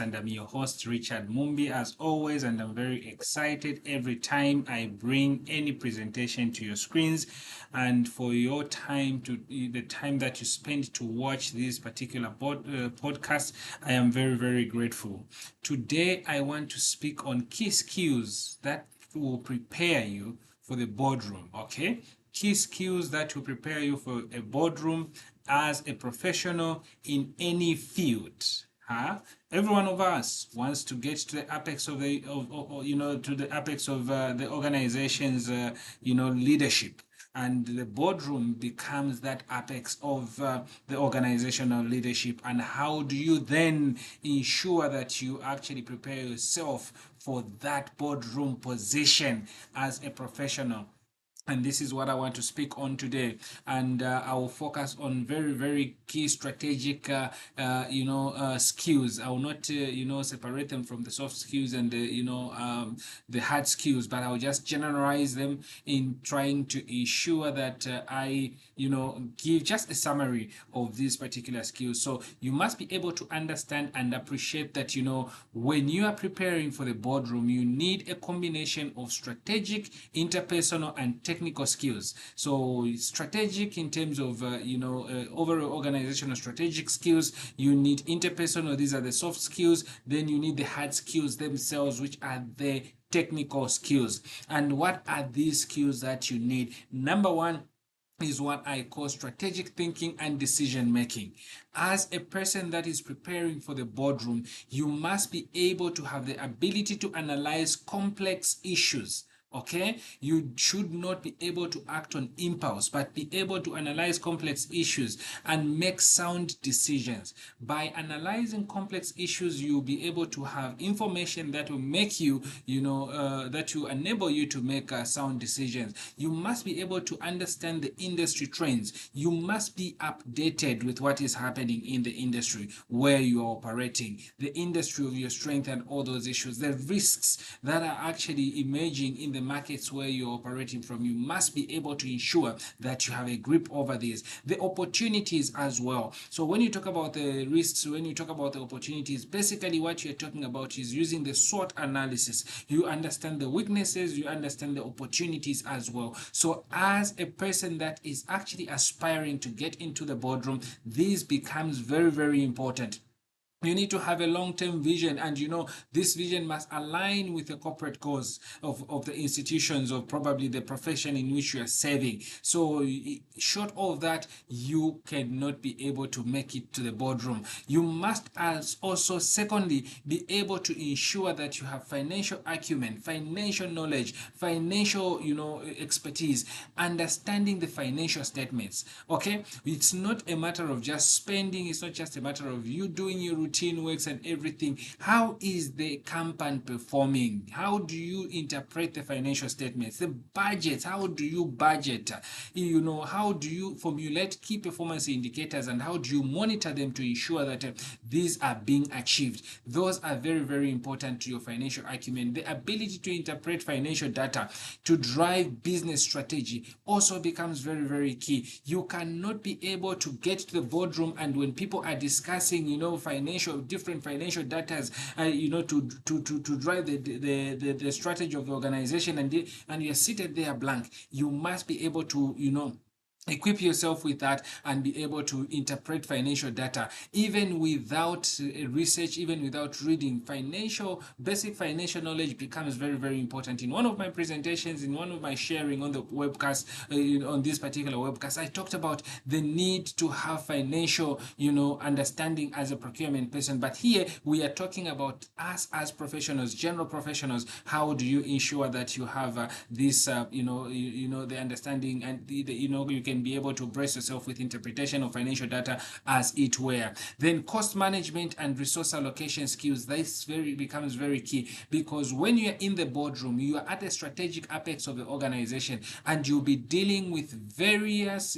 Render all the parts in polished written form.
and I'm your host, Richard Mumbi, as always, and I'm very excited every time I bring any presentation to your screens and for your time, to the time that you spend to watch this particular podcast. I am very, very grateful. Today, I want to speak on key skills that will prepare you for the boardroom, okay? Key skills that will prepare you for a boardroom as a professional in any field. Huh? Every one of us wants to get to the apex of the to the apex of the organization's leadership, and the boardroom becomes that apex of the organizational leadership. And how do you then ensure that you actually prepare yourself for that boardroom position as a professional? And this is what I want to speak on today. And I will focus on very, very key strategic, skills. I will not, separate them from the soft skills and the hard skills, but I will just generalize them in trying to ensure that I, give just a summary of these particular skills. So you must be able to understand and appreciate that, when you are preparing for the boardroom, you need a combination of strategic, interpersonal, and technical skills. So strategic in terms of overall organizational strategic skills. You need interpersonal, these are the soft skills. Then you need the hard skills themselves, which are the technical skills. And what are these skills that you need? Number one is what I call strategic thinking and decision making. As a person that is preparing for the boardroom, you must be able to have the ability to analyze complex issues. Okay, you should not be able to act on impulse, but be able to analyze complex issues and make sound decisions. By analyzing complex issues, you'll be able to have information that will make you, that will enable you to make sound decisions. You must be able to understand the industry trends. You must be updated with what is happening in the industry where you are operating, the industry of your strength and all those issues, the risks that are actually emerging in the markets where you're operating from. You must be able to ensure that you have a grip over these, the opportunities as well. So when you talk about the risks, when you talk about the opportunities, basically what you're talking about is using the SWOT analysis. You understand the weaknesses, you understand the opportunities as well. So as a person that is actually aspiring to get into the boardroom, this becomes very, very important. You need to have a long-term vision, and this vision must align with the corporate goals of the institutions, or probably the profession in which you are serving. So short of that, you cannot be able to make it to the boardroom. You must also secondly be able to ensure that you have financial acumen, financial knowledge, financial expertise, understanding the financial statements. Okay, it's not a matter of just spending, it's not just a matter of you doing your routine works and everything. How is the company performing? How do you interpret the financial statements, the budgets? How do you budget? How do you formulate key performance indicators, and how do you monitor them to ensure that these are being achieved? Those are very, very important to your financial acumen. The ability to interpret financial data to drive business strategy also becomes very, very key. You cannot be able to get to the boardroom, and when people are discussing different financial data, to drive the strategy of the organization, and you're seated there blank, you must be able to equip yourself with that and be able to interpret financial data, even without research, even without reading. Basic financial knowledge becomes very, very important. In one of my presentations, in one of my sharing on the webcast, on this particular webcast, I talked about the need to have financial understanding as a procurement person. But here we are talking about us as professionals, general professionals. How do you ensure that you have this the understanding, and you can be able to brace yourself with interpretation of financial data as it were. Then cost management and resource allocation skills, this becomes very key, because when you're in the boardroom, you are at a strategic apex of the organization, and you'll be dealing with various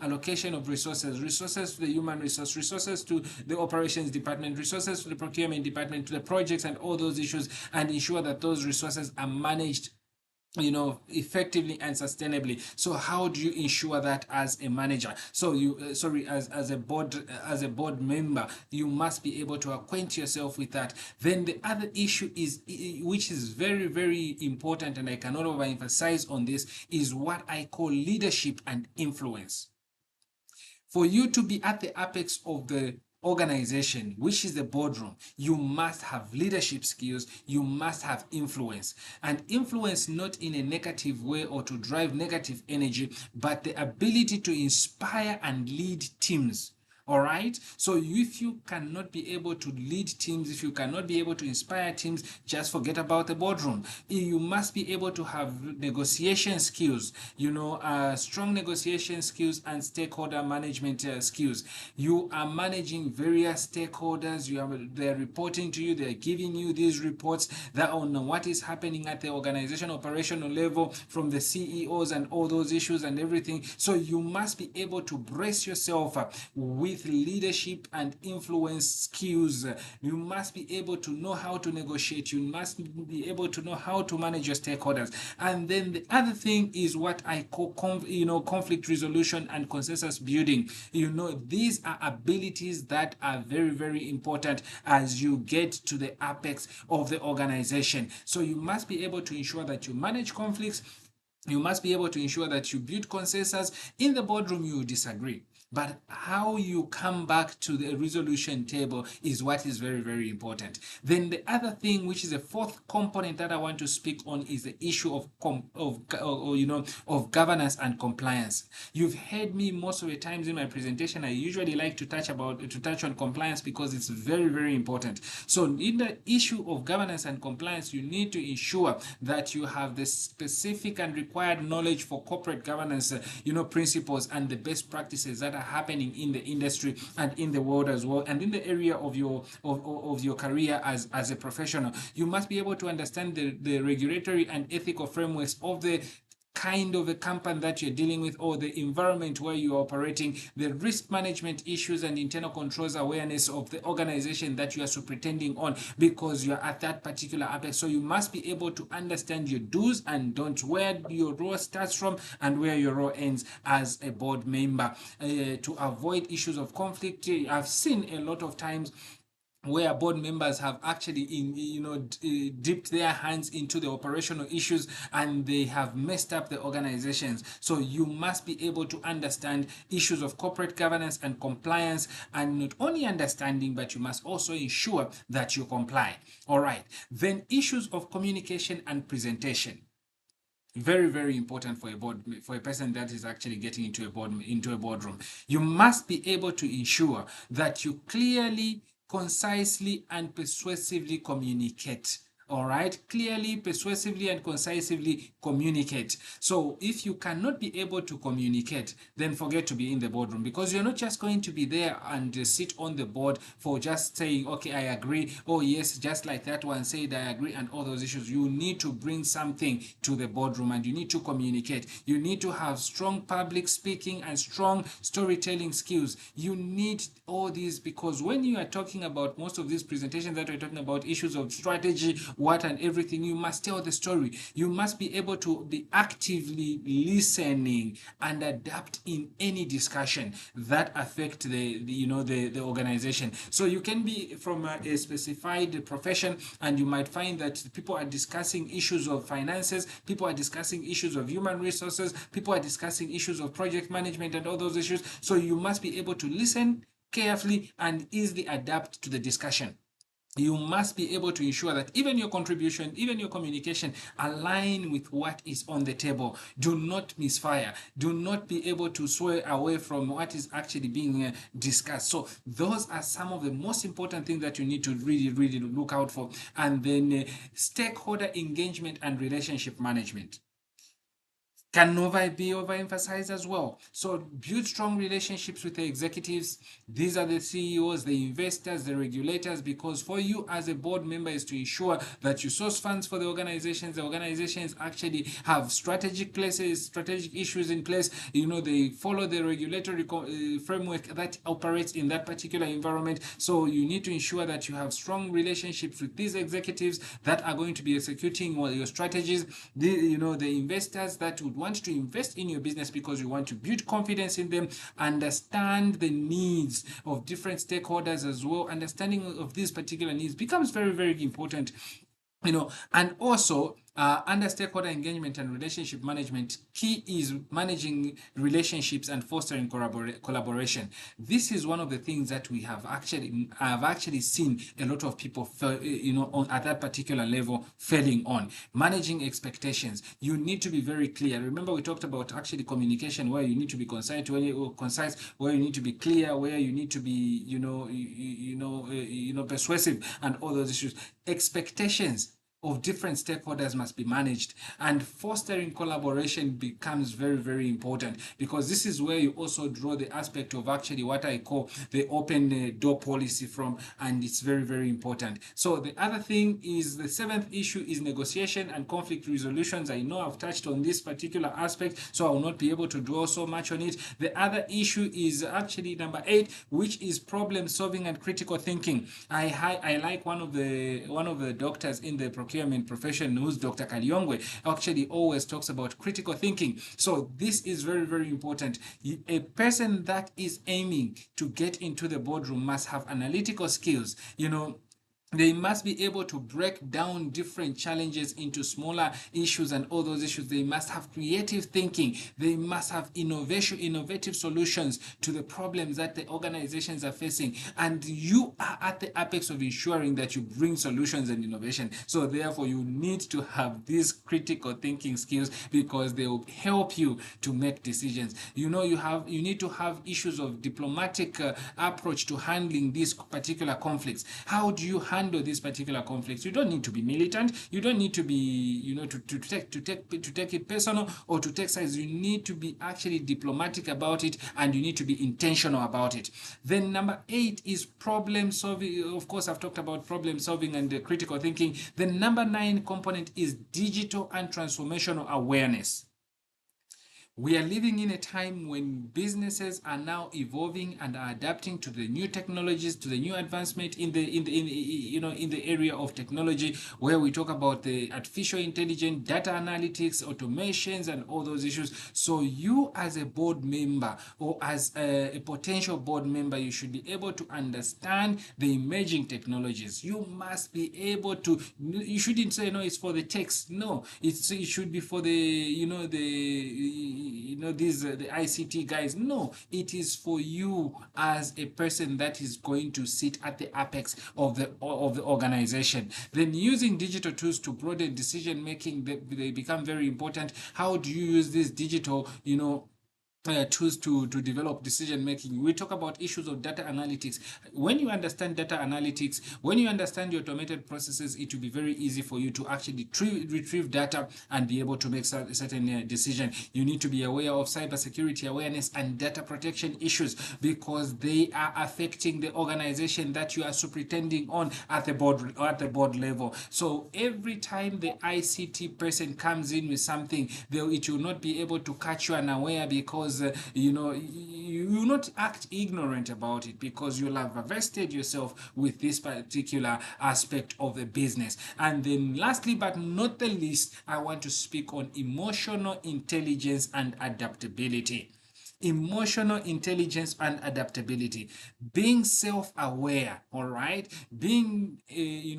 allocation of resources to the human resources to the operations department, resources to the procurement department, to the projects and all those issues, and ensure that those resources are managed effectively and sustainably. So how do you ensure that as a manager? So you sorry, as a board member, you must be able to acquaint yourself with that. Then the other issue is, which is very very important, and I cannot overemphasize on this, is what I call leadership and influence. For you to be at the apex of the organization, which is the boardroom, you must have leadership skills, you must have influence. And influence not in a negative way or to drive negative energy, but the ability to inspire and lead teams. All right. So if you cannot be able to lead teams, if you cannot be able to inspire teams, just forget about the boardroom. You must be able to have negotiation skills, strong negotiation skills and stakeholder management skills. You are managing various stakeholders. They're reporting to you. They're giving you these reports that on what is happening at the organization operational level from the CEOs and all those issues and everything. So you must be able to brace yourself with leadership and influence skills. You must be able to know how to negotiate. You must be able to know how to manage your stakeholders. And then the other thing is what I call conflict resolution and consensus building. These are abilities that are very very important as you get to the apex of the organization. So you must be able to ensure that you manage conflicts. You must be able to ensure that you build consensus. In the boardroom, you disagree, but how you come back to the resolution table is what is very very important. Then the other thing, which is the fourth component that I want to speak on, is the issue of governance and compliance. You've heard me most of the times in my presentation. I usually like to touch on compliance because it's very very important. So in the issue of governance and compliance, you need to ensure that you have the specific and required knowledge for corporate governance principles and the best practices that are happening in the industry and in the world as well, and in the area of your career as a professional. You must be able to understand the regulatory and ethical frameworks of the kind of a company that you're dealing with, or the environment where you're operating, the risk management issues and internal controls awareness of the organization that you are superintending on, because you're at that particular aspect. So you must be able to understand your do's and don'ts, where your role starts from and where your role ends as a board member, to avoid issues of conflict. I've seen a lot of times where board members have actually dipped their hands into the operational issues and they have messed up the organizations. So you must be able to understand issues of corporate governance and compliance, and not only understanding, but you must also ensure that you comply. All right. Then issues of communication and presentation. Very very important for a person that is actually getting into a boardroom. You must be able to ensure that you clearly, concisely and persuasively communicate. All right, clearly, persuasively and concisely communicate. So if you cannot be able to communicate, then forget to be in the boardroom, because you're not just going to be there and sit on the board for just saying, okay, I agree, oh yes, just like that one said, I agree, and all those issues. You need to bring something to the boardroom and you need to communicate. You need to have strong public speaking and strong storytelling skills. You need all these, because when you are talking about most of these presentations that we're talking about, issues of strategy, what and everything, you must tell the story. You must be able to be actively listening and adapt in any discussion that affect the organization. So you can be from a specified profession, and you might find that people are discussing issues of finances, people are discussing issues of human resources, people are discussing issues of project management and all those issues. So you must be able to listen carefully and easily adapt to the discussion. You must be able to ensure that even your contribution, even your communication align with what is on the table. Do not misfire. Do not be able to sway away from what is actually being discussed. So those are some of the most important things that you need to really, really look out for. And then stakeholder engagement and relationship management. can never be overemphasized as well. So build strong relationships with the executives. These are the CEOs, the investors, the regulators, because for you as a board member is to ensure that you source funds for the organizations actually have strategic places, strategic issues in place. They follow the regulatory framework that operates in that particular environment. So you need to ensure that you have strong relationships with these executives that are going to be executing your strategies. The investors that would want to invest in your business because you want to build confidence in them, understand the needs of different stakeholders as well. Understanding of these particular needs becomes very, very important. And also under stakeholder engagement and relationship management, key is managing relationships and fostering collaboration. This is one of the things that I've actually seen a lot of people at that particular level failing on. Managing expectations, you need to be very clear. Remember, we talked about actually communication, where you need to be concise, where you need to be clear, where you need to be persuasive, and all those issues. Expectations of different stakeholders must be managed, and fostering collaboration becomes very, very important, because this is where you also draw the aspect of actually what I call the open door policy from, and it's very, very important. So the other thing is, the seventh issue is negotiation and conflict resolutions. I know I've touched on this particular aspect, so I will not be able to draw so much on it. The other issue is actually number 8, which is problem solving and critical thinking. I like one of the doctors in the procurement profession, who's Dr. Kalyongwe, actually always talks about critical thinking. So this is very, very important. A person that is aiming to get into the boardroom must have analytical skills. They must be able to break down different challenges into smaller issues, and all those issues. They must have creative thinking. They must have innovative solutions to the problems that the organizations are facing. And you are at the apex of ensuring that you bring solutions and innovation. So therefore, you need to have these critical thinking skills, because they will help you to make decisions. You need to have issues of diplomatic approach to handling these particular conflicts. How do you handle these particular conflicts? You don't need to be militant. You don't need to be, to take it personal or to take sides. You need to be actually diplomatic about it, and you need to be intentional about it. Then number 8 is problem solving. Of course, I've talked about problem solving and critical thinking. The number 9 component is digital and transformational awareness. We are living in a time when businesses are now evolving and are adapting to the new technologies, to the new advancement in the area of technology, where we talk about the artificial intelligence, data analytics, automations, and all those issues. So you, as a board member or as a potential board member, you should be able to understand the emerging technologies. You must be able to. You shouldn't say no, it's for the techs. No, it should be for the the ICT guys. No, it is for you as a person that is going to sit at the apex of the organization. Then using digital tools to broaden decision making, they become very important. How do you use this digital tools to develop decision making? We talk about issues of data analytics. When you understand data analytics, when you understand your automated processes, it will be very easy for you to actually retrieve data and be able to make certain decision. You need to be aware of cybersecurity awareness and data protection issues, because they are affecting the organization that you are superintending on at the board level. So every time the ICT person comes in with something, it will not be able to catch you unaware, because you will not act ignorant about it, because you'll have vested yourself with this particular aspect of the business. And then lastly but not the least, I want to speak on emotional intelligence and adaptability. Emotional intelligence and adaptability, being self-aware, all right, being a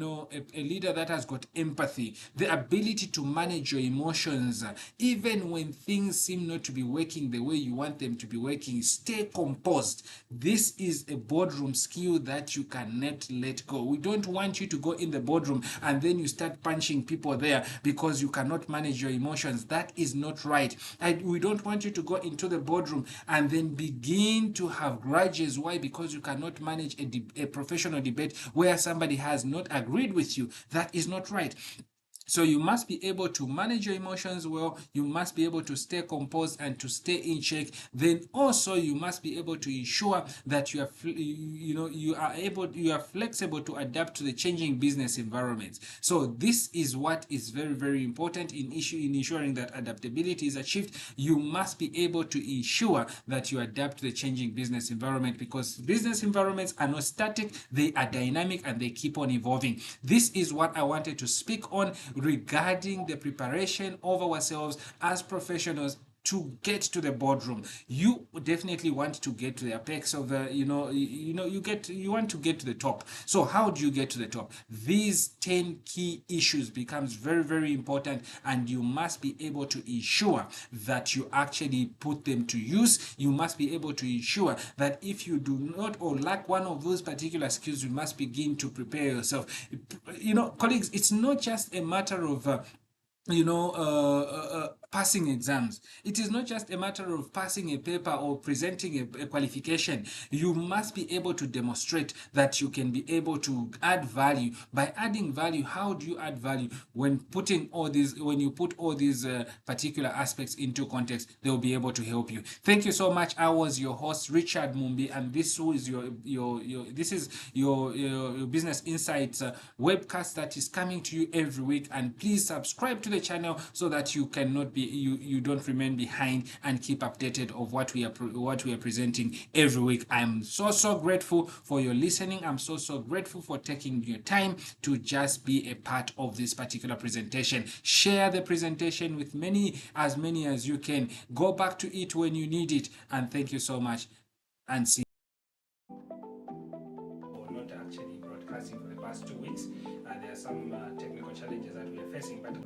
leader that has got empathy, the ability to manage your emotions, even when things seem not to be working the way you want them to be working. Stay composed. This is a boardroom skill that you cannot let go. We don't want you to go in the boardroom and then you start punching people there because you cannot manage your emotions. That is not right. We don't want you to go into the boardroom and then begin to have grudges. Why? Because you cannot manage a professional debate where somebody has not agreed with you. That is not right. So you must be able to manage your emotions well. You must be able to stay composed and to stay in check. Then also you must be able to ensure that you are you are flexible to adapt to the changing business environments. So this is what is very, very important in ensuring that adaptability is achieved. You must be able to ensure that you adapt to the changing business environment, because business environments are not static, they are dynamic and they keep on evolving. This is what I wanted to speak on regarding the preparation of ourselves as professionals to get to the boardroom. You definitely want to get to the apex of the, you want to get to the top. So how do you get to the top? These 10 key issues becomes very, very important, and you must be able to ensure that you actually put them to use. You must be able to ensure that if you do not or lack one of those particular skills, you must begin to prepare yourself. Colleagues, it's not just a matter of passing exams. It is not just a matter of passing a paper or presenting a qualification. You must be able to demonstrate that you can be able to add value. By adding value, how do you add value? When you put all these particular aspects into context, they will be able to help you. Thank you so much. I was your host, Richard Mumbi, and this is your business insights webcast that is coming to you every week. And please subscribe to the channel so that you cannot be you don't remain behind, and keep updated of what we are presenting every week. I'm so grateful for your listening. I'm so grateful for taking your time to just be a part of this particular presentation. Share the presentation with many as you can. Go back to it when you need it. And thank you so much, and see not actually broadcasting for the past 2 weeks. There are some technical challenges that we are facing, but